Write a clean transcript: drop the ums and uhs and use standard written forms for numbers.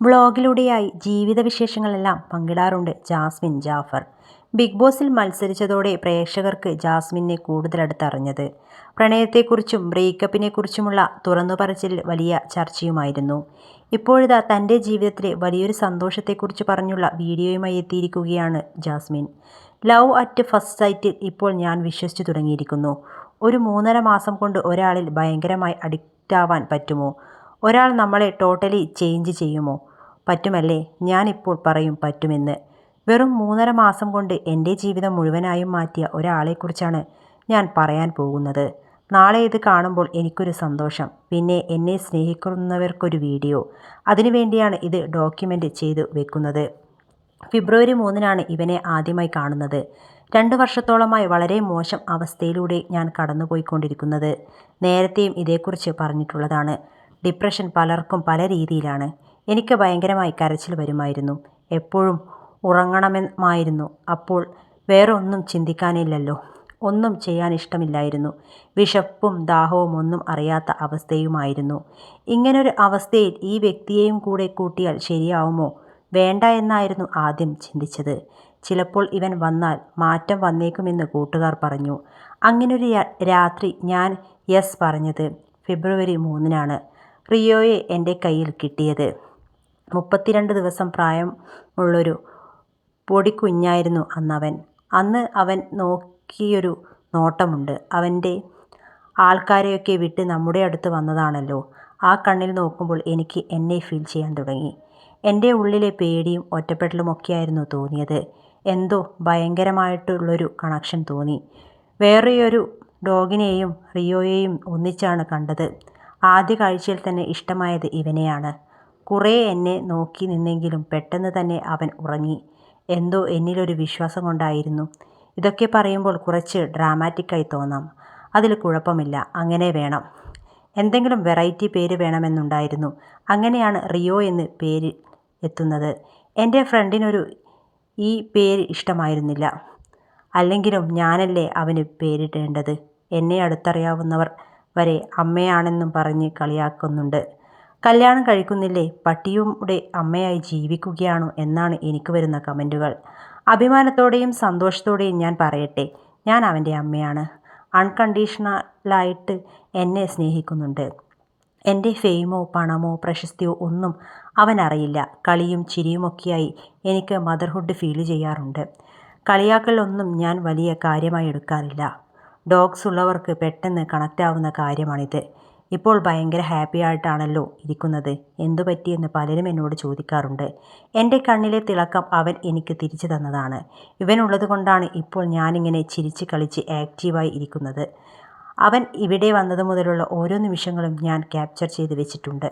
വ്ളോഗിലൂടെയായി ജീവിതവിശേഷങ്ങളെല്ലാം പങ്കിടാറുണ്ട് Jasmine Jafar. Big ബോസിൽ മത്സരിച്ചതോടെ പ്രേക്ഷകർക്ക് ജാസ്മിനെ കൂടുതലടുത്തറിഞ്ഞത്. പ്രണയത്തെക്കുറിച്ചും ബ്രേക്കപ്പിനെക്കുറിച്ചുമുള്ള തുറന്നുപറച്ചിൽ വലിയ ചർച്ചയുമായിരുന്നു. ഇപ്പോഴിതാ തൻ്റെ ജീവിതത്തിലെ വലിയൊരു സന്തോഷത്തെക്കുറിച്ച് പറഞ്ഞുള്ള വീഡിയോയുമായി എത്തിയിരിക്കുകയാണ് ജാസ്മിൻ. ലവ് അറ്റ് ഫസ്റ്റ് സൈറ്റിൽ ഇപ്പോൾ ഞാൻ വിശ്വസിച്ചു തുടങ്ങിയിരിക്കുന്നു. ഒരു 3.5 മാസം കൊണ്ട് ഒരാളിൽ ഭയങ്കരമായി അഡിക്റ്റാവാൻ പറ്റുമോ? ഒരാൾ നമ്മളെ ടോട്ടലി ചേഞ്ച് ചെയ്യുമോ? പറ്റുമല്ലേ? ഞാനിപ്പോൾ പറയും പറ്റുമെന്ന്. വെറും 3.5 മാസം കൊണ്ട് എൻ്റെ ജീവിതം മുഴുവനായും മാറ്റിയ ഒരാളെക്കുറിച്ചാണ് ഞാൻ പറയാൻ പോകുന്നത്. നാളെ ഇത് കാണുമ്പോൾ എനിക്കൊരു സന്തോഷം, പിന്നെ എന്നെ സ്നേഹിക്കുന്നവർക്കൊരു വീഡിയോ. അതിനുവേണ്ടിയാണ് ഇത് ഡോക്യുമെൻ്റ് ചെയ്തു വെക്കുന്നത്. ഫെബ്രുവരി 3-നാണ് ഇവനെ ആദ്യമായി കാണുന്നത്. 2 വർഷത്തോളമായി വളരെ മോശം അവസ്ഥയിലൂടെ ഞാൻ കടന്നുപോയിക്കൊണ്ടിരിക്കുന്നത്. നേരത്തെയും ഇതേക്കുറിച്ച് പറഞ്ഞിട്ടുള്ളതാണ്. ഡിപ്രഷൻ പലർക്കും പല രീതിയിലാണ്. എനിക്ക് ഭയങ്കരമായി കരച്ചിൽ വരുമായിരുന്നു. എപ്പോഴും ഉറങ്ങണമായിരുന്നു. അപ്പോൾ വേറെ ഒന്നും ചിന്തിക്കാനില്ലല്ലോ. ഒന്നും ചെയ്യാൻ ഇഷ്ടമില്ലായിരുന്നു. വിശപ്പും ദാഹവും ഒന്നും അറിയാത്ത അവസ്ഥയുമായിരുന്നു. ഇങ്ങനൊരു അവസ്ഥയിൽ ഈ വ്യക്തിയെയും കൂടെ കൂട്ടിയാൽ ശരിയാവുമോ? വേണ്ട എന്നായിരുന്നു ആദ്യം ചിന്തിച്ചത്. ചിലപ്പോൾ ഇവൻ വന്നാൽ മാറ്റം വന്നേക്കുമെന്ന് കൂട്ടുകാർ പറഞ്ഞു. അങ്ങനൊരു രാത്രി ഞാൻ യെസ് പറഞ്ഞത് ഫെബ്രുവരി 3-നാണ്. റിയോയെ എൻ്റെ കയ്യിൽ കിട്ടിയത്. 32 ദിവസം പ്രായമുള്ളൊരു പൊടിക്കുഞ്ഞായിരുന്നു അന്നവൻ. അന്ന് അവൻ നോക്കിയൊരു നോട്ടമുണ്ട്. അവൻ്റെ ആൾക്കാരെയൊക്കെ വിട്ട് നമ്മുടെ അടുത്ത് വന്നതാണല്ലോ. ആ കണ്ണിൽ നോക്കുമ്പോൾ എനിക്ക് എന്നെ ഫീൽ ചെയ്യാൻ തുടങ്ങി. എൻ്റെ ഉള്ളിലെ പേടിയും ഒറ്റപ്പെടലുമൊക്കെയായിരുന്നു തോന്നിയത്. എന്തോ ഭയങ്കരമായിട്ടുള്ളൊരു കണക്ഷൻ തോന്നി. വേറെയൊരു ഡോഗിനെയും റിയോയെയും ഒന്നിച്ചാണ് കണ്ടത്. ആദ്യ കാഴ്ചയിൽ തന്നെ ഇഷ്ടമായത് ഇവനെയാണ്. കുറേ എന്നെ നോക്കി നിന്നെങ്കിലും പെട്ടെന്ന് തന്നെ അവൻ ഉറങ്ങി. എന്തോ എന്നിലൊരു വിശ്വാസം കൊണ്ടായിരുന്നു. ഇതൊക്കെ പറയുമ്പോൾ കുറച്ച് ഡ്രാമാറ്റിക്കായി തോന്നാം. അതിൽ കുഴപ്പമില്ല, അങ്ങനെ വേണം. എന്തെങ്കിലും വെറൈറ്റി പേര് വേണമെന്നുണ്ടായിരുന്നു. അങ്ങനെയാണ് റിയോ എന്ന് പേര് എത്തുന്നത്. എൻ്റെ ഫ്രണ്ടിനൊരു ഈ പേര് ഇഷ്ടമായിരുന്നില്ല. അല്ലെങ്കിലും ഞാനല്ലേ അവന് പേരിടേണ്ടത്. എന്നെ അടുത്തറിയാവുന്നവർ വരെ അമ്മയാണെന്നും പറഞ്ഞ് കളിയാക്കുന്നുണ്ട്. കല്യാണം കഴിക്കുന്നില്ലേ, പട്ടിയുടെ അമ്മയായി ജീവിക്കുകയാണോ എന്നാണ് എനിക്ക് വരുന്ന കമൻറ്റുകൾ. അഭിമാനത്തോടെയും സന്തോഷത്തോടെയും ഞാൻ പറയട്ടെ, ഞാൻ അവൻ്റെ അമ്മയാണ്. അൺകണ്ടീഷണലായിട്ട് എന്നെ സ്നേഹിക്കുന്നുണ്ട്. എൻ്റെ ഫെയിമോ പണമോ പ്രശസ്തിയോ ഒന്നും അവനറിയില്ല. കളിയും ചിരിയുമൊക്കെയായി എനിക്ക് മദർഹുഡ് ഫീൽ ചെയ്യാറുണ്ട്. കളിയാക്കലൊന്നും ഞാൻ വലിയ കാര്യമായി എടുക്കാറില്ല. ഡോഗ്സ് ഉള്ളവർക്ക് പെട്ടെന്ന് കണക്റ്റാവുന്ന കാര്യമാണിത്. ഇപ്പോൾ ഭയങ്കര ഹാപ്പി ആയിട്ടാണല്ലോ ഇരിക്കുന്നത്. എന്തു പറ്റിയെന്ന് പലരും എന്നോട് ചോദിക്കാറുണ്ട്. എൻ്റെ കണ്ണിലെ തിളക്കം അവൻ എനിക്ക് തിരിച്ചു തന്നതാണ്. ഇവനുള്ളത് കൊണ്ടാണ് ഇപ്പോൾ ഞാനിങ്ങനെ ചിരിച്ച് കളിച്ച് ആക്റ്റീവായി ഇരിക്കുന്നത്. അവൻ ഇവിടെ വന്നത് മുതലുള്ള ഓരോ നിമിഷങ്ങളും ഞാൻ ക്യാപ്ചർ ചെയ്ത് വെച്ചിട്ടുണ്ട്.